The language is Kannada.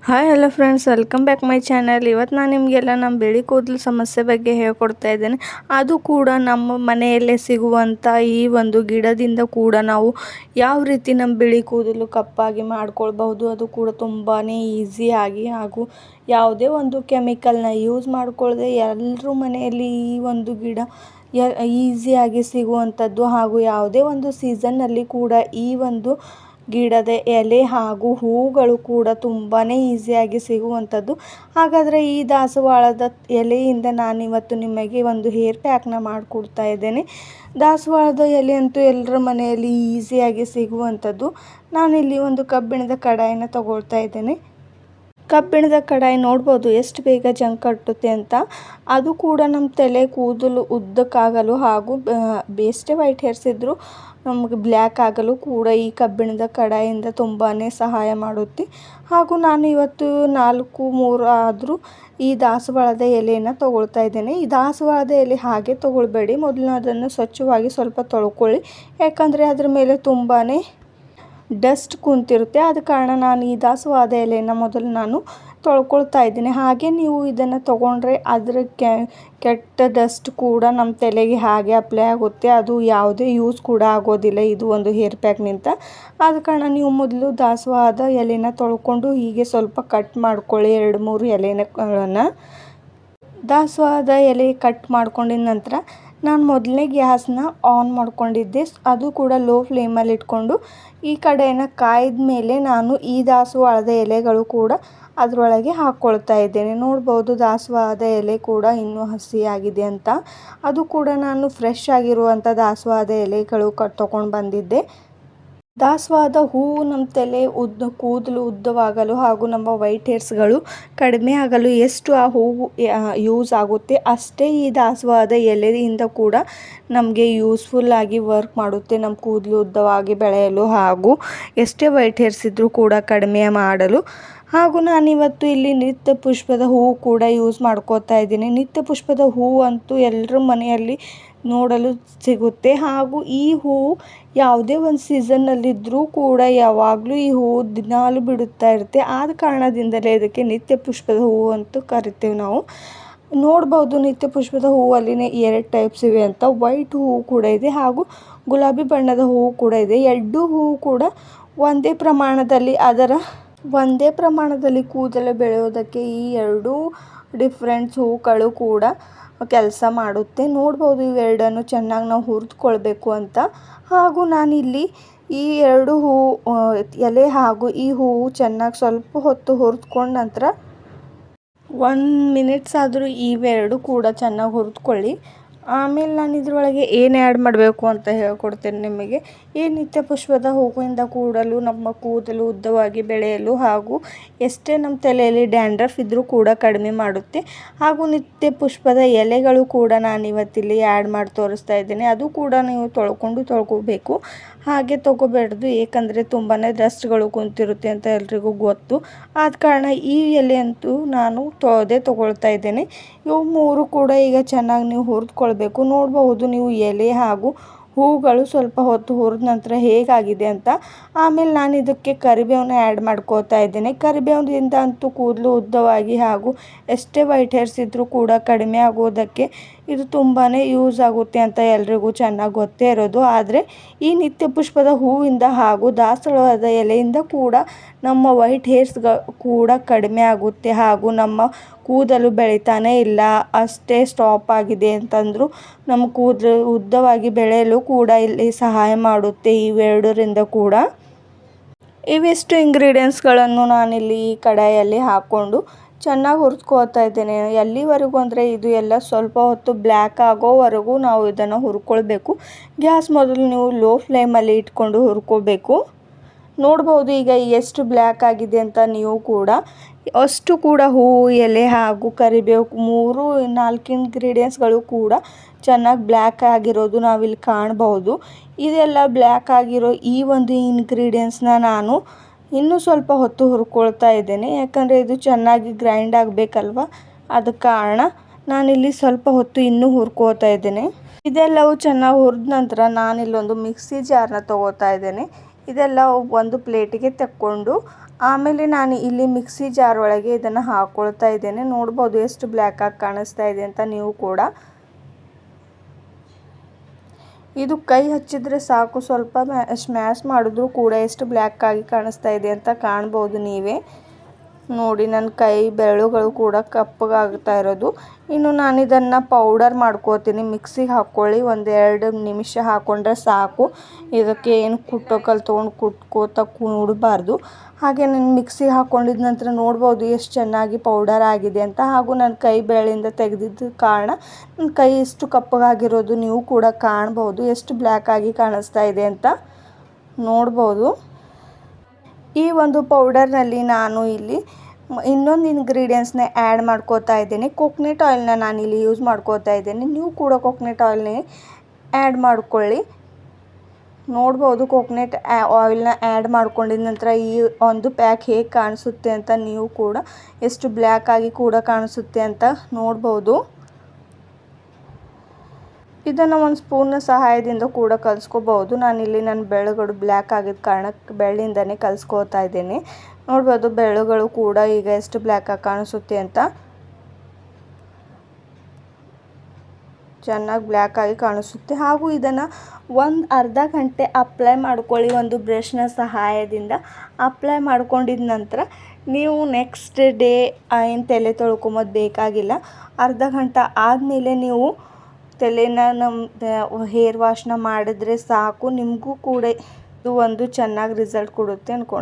Hi hello friends, welcome back my channel. ಇವತ್ತು ನಾನು ನಿಮಗೆಲ್ಲ ನಮ್ಮ ಬಿಳಿ ಕೂದಲು ಸಮಸ್ಯೆ ಬಗ್ಗೆ ಹೇಳ್ಕೊಡ್ತಾ ಇದ್ದೇನೆ. ಅದು ಕೂಡ ನಮ್ಮ ಮನೆಯಲ್ಲೇ ಸಿಗುವಂಥ ಈ ಒಂದು ಗಿಡದಿಂದ ಕೂಡ ನಾವು ಯಾವ ರೀತಿ ನಮ್ಮ ಬಿಳಿ ಕೂದಲು ಕಪ್ಪಾಗಿ ಮಾಡ್ಕೊಳ್ಬಹುದು, ಅದು ಕೂಡ ತುಂಬಾ ಈಸಿಯಾಗಿ ಹಾಗೂ ಯಾವುದೇ ಒಂದು ಕೆಮಿಕಲ್ನ ಯೂಸ್ ಮಾಡ್ಕೊಳ್ಳದೆ ಎಲ್ಲರೂ ಮನೆಯಲ್ಲಿ ಈ ಒಂದು ಗಿಡ ಈಸಿಯಾಗಿ ಸಿಗುವಂಥದ್ದು ಹಾಗೂ ಯಾವುದೇ ಒಂದು ಸೀಸನ್ನಲ್ಲಿ ಕೂಡ ಈ ಒಂದು ಗಿಡದ ಎಲೆ ಹಾಗೂ ಹೂಗಳು ಕೂಡ ತುಂಬಾ ಈಸಿಯಾಗಿ ಸಿಗುವಂಥದ್ದು. ಹಾಗಾದರೆ ಈ ದಾಸವಾಳದ ಎಲೆಯಿಂದ ನಾನಿವತ್ತು ನಿಮಗೆ ಒಂದು ಹೇರ್ ಪ್ಯಾಕ್ನ ಮಾಡಿಕೊಡ್ತಾ ಇದ್ದೇನೆ. ದಾಸವಾಳದ ಎಲೆ ಅಂತೂ ಎಲ್ಲರ ಮನೆಯಲ್ಲಿ ಈಸಿಯಾಗಿ ಸಿಗುವಂಥದ್ದು. ನಾನಿಲ್ಲಿ ಒಂದು ಕಬ್ಬಿಣದ ಕಡಾಯಿನ ತಗೊಳ್ತಾ ಇದ್ದೇನೆ. ಕಬ್ಬಿಣದ ಕಡಾಯಿ ನೋಡ್ಬೋದು ಎಷ್ಟು ಬೇಗ ಜಂಗ್ ಕಟ್ಟುತ್ತೆ ಅಂತ. ಅದು ಕೂಡ ನಮ್ಮ ತಲೆ ಕೂದಲು ಉದ್ದಕ್ಕಾಗಲು ಹಾಗೂ ಎಷ್ಟೇ ವೈಟ್ ಹೇರ್ಸ್ ಇದ್ದರೂ ನಮಗೆ ಬ್ಲ್ಯಾಕ್ ಆಗಲು ಕೂಡ ಈ ಕಬ್ಬಿಣದ ಕಡಾಯಿಯಿಂದ ತುಂಬಾ ಸಹಾಯ ಮಾಡುತ್ತೆ. ಹಾಗೂ ನಾನು ಇವತ್ತು 4-3 ಆದರೂ ಈ ದಾಸವಾಳದ ಎಲೆಯನ್ನು ತಗೊಳ್ತಾ ಇದ್ದೇನೆ. ಈ ದಾಸವಾಳದ ಎಲೆ ಹಾಗೆ ತಗೊಳ್ಬೇಡಿ, ಮೊದಲು ಅದನ್ನು ಸ್ವಚ್ಛವಾಗಿ ಸ್ವಲ್ಪ ತೊಳ್ಕೊಳ್ಳಿ. ಯಾಕಂದರೆ ಅದರ ಮೇಲೆ ತುಂಬಾ ಡಸ್ಟ್ ಕುಂತಿರುತ್ತೆ. ಆದ ಕಾರಣ ನಾನು ಈ ದಾಸವಾಳದ ಎಲೆಯನ್ನು ಮೊದಲು ನಾನು ತೊಳ್ಕೊಳ್ತಾ ಇದ್ದೀನಿ. ಹಾಗೆ ನೀವು ಇದನ್ನು ತೊಗೊಂಡ್ರೆ ಅದರ ಕೆಟ್ಟ ಡಸ್ಟ್ ಕೂಡ ನಮ್ಮ ತಲೆಗೆ ಹಾಗೆ ಅಪ್ಲೈ ಆಗುತ್ತೆ. ಅದು ಯಾವುದೇ ಯೂಸ್ ಕೂಡ ಆಗೋದಿಲ್ಲ ಇದು ಒಂದು ಹೇರ್ ಪ್ಯಾಕ್ನಿಂದ. ಆದ ಕಾರಣ ನೀವು ಮೊದಲು ದಾಸವಾಳದ ಎಲೆನ ತೊಳ್ಕೊಂಡು ಹೀಗೆ ಸ್ವಲ್ಪ ಕಟ್ ಮಾಡ್ಕೊಳ್ಳಿ, 2-3 ಎಲೆಗಳನ್ನು. ದಾಸವಾಳದ ಎಲೆ ಕಟ್ ಮಾಡ್ಕೊಂಡಿದ ನಂತರ ನಾನು ಮೊದಲನೇ ಗ್ಯಾಸ್ನ ಆನ್ ಮಾಡ್ಕೊಂಡಿದ್ದೆ. ಅದು ಕೂಡ ಲೋ ಫ್ಲೇಮಲ್ಲಿ ಇಟ್ಕೊಂಡು ಈ ಕಡೆಯನ್ನು ಕಾಯ್ದ ಮೇಲೆ ನಾನು ಈ ದಾಸವಾಳದ ಎಲೆಗಳು ಕೂಡ ಅದರೊಳಗೆ ಹಾಕ್ಕೊಳ್ತಾ ಇದ್ದೇನೆ. ನೋಡ್ಬೋದು ದಾಸವಾಳದ ಎಲೆ ಕೂಡ ಇನ್ನೂ ಹಸಿಯಾಗಿದೆ ಅಂತ. ಅದು ಕೂಡ ನಾನು ಫ್ರೆಶ್ ಆಗಿರುವಂಥ ದಾಸವಾಳದ ಎಲೆಗಳು ತೊಗೊಂಡು ಬಂದಿದ್ದೆ. ದಾಸವಾಳದ ಹೂವು ನಮ್ಮ ತಲೆ ಕೂದಲು ಉದ್ದವಾಗಲು ಹಾಗೂ ನಮ್ಮ ವೈಟ್ ಹೇರ್ಸ್ಗಳು ಕಡಿಮೆ ಆಗಲು ಎಷ್ಟು ಆ ಹೂವು ಯೂಸ್ ಆಗುತ್ತೆ ಅಷ್ಟೇ ಈ ದಾಸವಾಳದ ಎಲೆಯಿಂದ ಕೂಡ ನಮಗೆ ಯೂಸ್ಫುಲ್ಲಾಗಿ ವರ್ಕ್ ಮಾಡುತ್ತೆ. ನಮ್ಮ ಕೂದಲು ಉದ್ದವಾಗಿ ಬೆಳೆಯಲು ಹಾಗೂ ಎಷ್ಟೇ ವೈಟ್ ಹೇರ್ಸ್ ಇದ್ದರೂ ಕೂಡ ಕಡಿಮೆ ಮಾಡಲು. ಹಾಗೂ ನಾನಿವತ್ತು ಇಲ್ಲಿ ನಿತ್ಯ ಪುಷ್ಪದ ಹೂವು ಕೂಡ ಯೂಸ್ ಮಾಡ್ಕೋತಾ ಇದ್ದೀನಿ. ನಿತ್ಯ ಪುಷ್ಪದ ಹೂವು ಅಂತೂ ಎಲ್ಲರ ಮನೆಯಲ್ಲಿ ನೋಡಲು ಸಿಗುತ್ತೆ. ಹಾಗೂ ಈ ಹೂವು ಯಾವುದೇ ಒಂದು ಸೀಸನ್ನಲ್ಲಿದ್ದರೂ ಕೂಡ ಯಾವಾಗಲೂ ಈ ಹೂವು ದಿನಾಲೂ ಬಿಡುತ್ತಾ ಇರುತ್ತೆ. ಆದ ಕಾರಣದಿಂದಲೇ ಇದಕ್ಕೆ ನಿತ್ಯ ಪುಷ್ಪದ ಹೂವು ಅಂತ ಕರಿತೇವೆ ನಾವು. ನೋಡ್ಬೋದು ನಿತ್ಯ ಪುಷ್ಪದ ಹೂವಲ್ಲಿನೇ 2 ಟೈಪ್ಸ್ ಇವೆ ಅಂತ. ವೈಟ್ ಹೂವು ಕೂಡ ಇದೆ ಹಾಗೂ ಗುಲಾಬಿ ಬಣ್ಣದ ಹೂವು ಕೂಡ ಇದೆ. 2 ಹೂವು ಕೂಡ ಒಂದೇ ಪ್ರಮಾಣದಲ್ಲಿ ಕೂದಲು ಬೆಳೆಯೋದಕ್ಕೆ ಈ 2 ಡಿಫ್ರೆಂಟ್ಸ್ ಹೂಗಳು ಕೂಡ ಕೆಲಸ ಮಾಡುತ್ತೆ. ನೋಡ್ಬೋದು ಇವೆರಡನ್ನು ಚೆನ್ನಾಗಿ ನಾವು ಹುರಿದುಕೊಳ್ಬೇಕು ಅಂತ. ಹಾಗೂ ನಾನಿಲ್ಲಿ ಈ 2 ಹೂವು ಎಲೆ ಹಾಗೂ ಈ ಹೂವು ಚೆನ್ನಾಗಿ ಸ್ವಲ್ಪ ಹೊತ್ತು ಹುರಿದುಕೊಂಡ ನಂತರ 1 ಮಿನಿಟ್ಸ್ ಆದರೂ ಇವೆರಡು ಕೂಡ ಚೆನ್ನಾಗಿ ಹುರಿದುಕೊಳ್ಳಿ. ಆಮೇಲೆ ನಾನು ಇದರೊಳಗೆ ಏನು ಆ್ಯಡ್ ಮಾಡಬೇಕು ಅಂತ ಹೇಳ್ಕೊಡ್ತೇನೆ ನಿಮಗೆ. ಈ ನಿತ್ಯ ಪುಷ್ಪದ ಹೂವಿಂದ ಕೂಡಲು ನಮ್ಮ ಕೂದಲು ಉದ್ದವಾಗಿ ಬೆಳೆಯಲು ಹಾಗೂ ಎಷ್ಟೇ ನಮ್ಮ ತಲೆಯಲ್ಲಿ ಡ್ಯಾಂಡ್ರಫ್ ಇದ್ದರೂ ಕೂಡ ಕಡಿಮೆ ಮಾಡುತ್ತೆ. ಹಾಗೂ ನಿತ್ಯ ಪುಷ್ಪದ ಎಲೆಗಳು ಕೂಡ ನಾನು ಇವತ್ತಿಲ್ಲಿ ಆ್ಯಡ್ ಮಾಡಿ ತೋರಿಸ್ತಾ ಇದ್ದೇನೆ. ಅದು ಕೂಡ ನೀವು ತೊಳ್ಕೋಬೇಕು, ಹಾಗೆ ತೊಗೋಬೇಡ್ದು. ಏಕೆಂದರೆ ತುಂಬಾ ಡಸ್ಟ್ಗಳು ಕುಂತಿರುತ್ತೆ ಅಂತ ಎಲ್ರಿಗೂ ಗೊತ್ತು. ಆದ ಕಾರಣ ಈ ಎಲೆ ಅಂತೂ ನಾನು ತೊಗೊಳ್ತಾ ಇದ್ದೇನೆ. ಇವು 3 ಕೂಡ ಈಗ ಚೆನ್ನಾಗಿ ನೀವು ಹುರಿದುಕೊಳ್ಬೇಕು. ನೋಡಬಹುದು ನೀವು ಎಲೆ ಹಾಗೂ ಹೂಗಳು ಸ್ವಲ್ಪ ಹೊತ್ತು ಹುರಿದ ನಂತರ ಹೇಗಾಗಿದೆ ಅಂತ. ಆಮೇಲೆ ನಾನು ಇದಕ್ಕೆ ಕರಿಬೇವನ್ನ ಆ್ಯಡ್ ಮಾಡ್ಕೋತಾ ಇದ್ದೇನೆ. ಕರಿಬೇವಿನಿಂದ ಅಂತೂ ಕೂದಲು ಉದ್ದವಾಗಿ ಹಾಗೂ ಎಷ್ಟೇ ವೈಟ್ ಹೇರ್ಸ್ ಇದ್ದರೂ ಕೂಡ ಕಡಿಮೆ ಆಗೋದಕ್ಕೆ ಇದು ತುಂಬಾ ಯೂಸ್ ಆಗುತ್ತೆ ಅಂತ ಎಲ್ರಿಗೂ ಚೆನ್ನಾಗಿ ಗೊತ್ತೇ ಇರೋದು. ಆದರೆ ಈ ನಿತ್ಯ ಪುಷ್ಪದ ಹೂವಿಂದ ಹಾಗೂ ದಾಸವಾಳದ ಎಲೆಯಿಂದ ಕೂಡ ನಮ್ಮ ವೈಟ್ ಹೇರ್ಸ್ ಕೂಡ ಕಡಿಮೆ ಆಗುತ್ತೆ ಹಾಗೂ ನಮ್ಮ ಕೂದಲು ಬೆಳಿತಾನೇ ಇಲ್ಲ, ಅಷ್ಟೇ ಸ್ಟಾಪ್ ಆಗಿದೆ ಅಂತಂದರೂ ನಮ್ಮ ಕೂದಲು ಉದ್ದವಾಗಿ ಬೆಳೆಯಲು ಕೂಡ ಇಲ್ಲಿ ಸಹಾಯ ಮಾಡುತ್ತೆ ಇವೆರಡರಿಂದ ಕೂಡ. ಇವಿಷ್ಟು ಇಂಗ್ರೀಡಿಯೆಂಟ್ಸ್ಗಳನ್ನು ನಾನಿಲ್ಲಿ ಈ ಕಡಾಯಲ್ಲಿ ಹಾಕ್ಕೊಂಡು ಚೆನ್ನಾಗಿ ಹುರಿದುಕೋತಾ ಇದ್ದೇನೆ. ಎಲ್ಲಿವರೆಗೂ ಅಂದರೆ ಇದು ಎಲ್ಲ ಸ್ವಲ್ಪ ಹೊತ್ತು ಬ್ಲ್ಯಾಕ್ ಆಗೋವರೆಗೂ ನಾವು ಇದನ್ನು ಹುರ್ಕೊಳ್ಬೇಕು. ಗ್ಯಾಸ್ ಮೊದಲು ನೀವು ಲೋ ಫ್ಲೇಮಲ್ಲಿ ಇಟ್ಕೊಂಡು ಹುರ್ಕೋಬೇಕು. ನೋಡ್ಬೋದು ಈಗ ಎಷ್ಟು ಬ್ಲ್ಯಾಕ್ ಆಗಿದೆ ಅಂತ. ನೀವು ಕೂಡ ಅಷ್ಟು ಕೂಡ ಹೂವು, ಎಲೆ ಹಾಗೂ ಕರಿಬೇವು 3-4 ಇಂಗ್ರೀಡಿಯೆಂಟ್ಸ್ಗಳು ಕೂಡ ಚೆನ್ನಾಗಿ ಬ್ಲ್ಯಾಕ್ ಆಗಿರೋದು ನಾವಿಲ್ಲಿ ಕಾಣಬಹುದು. ಇದೆಲ್ಲ ಬ್ಲ್ಯಾಕ್ ಆಗಿರೋ ಈ ಒಂದು ಇಂಗ್ರೀಡಿಯೆಂಟ್ಸ್ನ ನಾನು ಇನ್ನೂ ಸ್ವಲ್ಪ ಹೊತ್ತು ಹುರ್ಕೊಳ್ತಾ ಇದ್ದೇನೆ. ಯಾಕಂದರೆ ಇದು ಚೆನ್ನಾಗಿ ಗ್ರೈಂಡ್ ಆಗಬೇಕಲ್ವ, ಆದ ಕಾರಣ ನಾನಿಲ್ಲಿ ಸ್ವಲ್ಪ ಹೊತ್ತು ಇನ್ನೂ ಹುರ್ಕೋತಾ ಇದ್ದೇನೆ. ಇದೆಲ್ಲವೂ ಚೆನ್ನಾಗಿ ಹುರಿದ ನಂತರ ನಾನಿಲ್ಲೊಂದು ಮಿಕ್ಸಿ ಜಾರ್ನ ತೊಗೋತಾ ಇದ್ದೇನೆ. ಇದೆಲ್ಲ ಒಂದು ಪ್ಲೇಟಿಗೆ ತಕ್ಕೊಂಡು ಆಮೇಲೆ ನಾನು ಇಲ್ಲಿ ಮಿಕ್ಸಿ ಜಾರ್ ಒಳಗೆ ಇದನ್ನು ಹಾಕ್ಕೊಳ್ತಾ ಇದ್ದೇನೆ. ನೋಡ್ಬೋದು ಎಷ್ಟು ಬ್ಲ್ಯಾಕ್ ಆಗಿ ಕಾಣಿಸ್ತಾ ಇದೆ ಅಂತ ನೀವು ಕೂಡ. ಇದು ಕೈ ಹಚ್ಚಿದರೆ ಸಾಕು, ಸ್ವಲ್ಪ ಸ್ಮ್ಯಾಶ್ ಮಾಡಿದ್ರೂ ಕೂಡ ಎಷ್ಟು ಬ್ಲ್ಯಾಕ್ ಆಗಿ ಕಾಣಿಸ್ತಾ ಇದೆ ಅಂತ ಕಾಣ್ಬೋದು ನೀವೇ. ನೋಡಿ ನನ್ನ ಕೈ ಬೆರಳುಗಳು ಕೂಡ ಕಪ್ಪಗಾಗ್ತಾ ಇರೋದು. ಇನ್ನು ನಾನು ಇದನ್ನು ಪೌಡರ್ ಮಾಡ್ಕೋತೀನಿ. ಮಿಕ್ಸಿಗೆ ಹಾಕ್ಕೊಳ್ಳಿ, 1-2 ನಿಮಿಷ ಹಾಕ್ಕೊಂಡ್ರೆ ಸಾಕು. ಇದಕ್ಕೆ ಏನು ಕುಟ್ಟೋ ಕಲ್ಲು ತೊಗೊಂಡು ಕುಟ್ಕೋತಾ ಕೂಡಬಾರ್ದು. ಹಾಗೆ ನಾನು ಮಿಕ್ಸಿಗೆ ಹಾಕ್ಕೊಂಡಿದ ನಂತರ ನೋಡ್ಬೋದು ಎಷ್ಟು ಚೆನ್ನಾಗಿ ಪೌಡರ್ ಆಗಿದೆ ಅಂತ. ಹಾಗೂ ನನ್ನ ಕೈ ಬೆರಳಿಂದ ತೆಗೆದಿದ್ದ ಕಾರಣ ನನ್ನ ಕೈ ಎಷ್ಟು ಕಪ್ಪಗಾಗಿರೋದು ನೀವು ಕೂಡ ಕಾಣ್ಬೋದು. ಎಷ್ಟು ಬ್ಲ್ಯಾಕ್ ಆಗಿ ಕಾಣಿಸ್ತಾ ಇದೆ ಅಂತ ನೋಡ್ಬೋದು. ಈ ಒಂದು ಪೌಡರ್ನಲ್ಲಿ ನಾನು ಇಲ್ಲಿ ಇನ್ನೊಂದು ಇಂಗ್ರೀಡಿಯೆಂಟ್ಸ್ನ ಆ್ಯಡ್ ಮಾಡ್ಕೋತಾ ಇದ್ದೀನಿ. ಕೋಕೋನಟ್ ಆಯಿಲ್ನ ನಾನಿಲ್ಲಿ ಯೂಸ್ ಮಾಡ್ಕೋತಾ ಇದ್ದೀನಿ. ನೀವು ಕೂಡ ಕೋಕೋನಟ್ ಆಯಿಲ್ನೇ ಆ್ಯಡ್ ಮಾಡ್ಕೊಳ್ಳಿ. ನೋಡ್ಬೋದು ಕೋಕೋನಟ್ ಆಯಿಲ್ನ ಆ್ಯಡ್ ಮಾಡ್ಕೊಂಡಿದ ನಂತರ ಈ ಒಂದು ಪ್ಯಾಕ್ ಹೇಗೆ ಕಾಣಿಸುತ್ತೆ ಅಂತ ನೀವು ಕೂಡ, ಎಷ್ಟು ಬ್ಲ್ಯಾಕ್ ಆಗಿ ಕೂಡ ಕಾಣಿಸುತ್ತೆ ಅಂತ ನೋಡ್ಬೋದು. ಇದನ್ನು ಒಂದು ಸ್ಪೂನ್ನ ಸಹಾಯದಿಂದ ಕೂಡ ಕಲಿಸ್ಕೋಬಹುದು. ನಾನಿಲ್ಲಿ ನನ್ನ ಬೆರಳುಗಳು ಬ್ಲ್ಯಾಕ್ ಆಗಿದ್ದ ಕಾರಣ ಬೆರಳಿಂದನೇ ಕಲಿಸ್ಕೋತಾ ಇದ್ದೀನಿ. ನೋಡ್ಬೋದು ಬೆರಳುಗಳು ಕೂಡ ಈಗ ಎಷ್ಟು ಬ್ಲ್ಯಾಕ್ ಆಗಿ ಕಾಣಿಸುತ್ತೆ ಅಂತ. ಚೆನ್ನಾಗಿ ಬ್ಲ್ಯಾಕ್ ಆಗಿ ಕಾಣಿಸುತ್ತೆ. ಹಾಗೂ ಇದನ್ನು ಒಂದು ಅರ್ಧ ಗಂಟೆ ಅಪ್ಲೈ ಮಾಡ್ಕೊಳ್ಳಿ ಒಂದು ಬ್ರಷ್ನ ಸಹಾಯದಿಂದ. ಅಪ್ಲೈ ಮಾಡ್ಕೊಂಡಿದ ನಂತರ ನೀವು ನೆಕ್ಸ್ಟ್ ಡೇ ಏನು ತಲೆ ತೊಳ್ಕೊಂಬೋದು ಬೇಕಾಗಿಲ್ಲ. ಅರ್ಧ ಗಂಟೆ ಆದಮೇಲೆ ನೀವು ತಲೆನ ಹೇರ್ ವಾಶ್ನ ಮಾಡಿದ್ರೆ ಸಾಕು. ನಿಮಗೂ ಕೂಡ ಇದು ಒಂದು ಚೆನ್ನಾಗಿ ರಿಸಲ್ಟ್ ಕೊಡುತ್ತೆ ಅನ್ಕೊಂಡು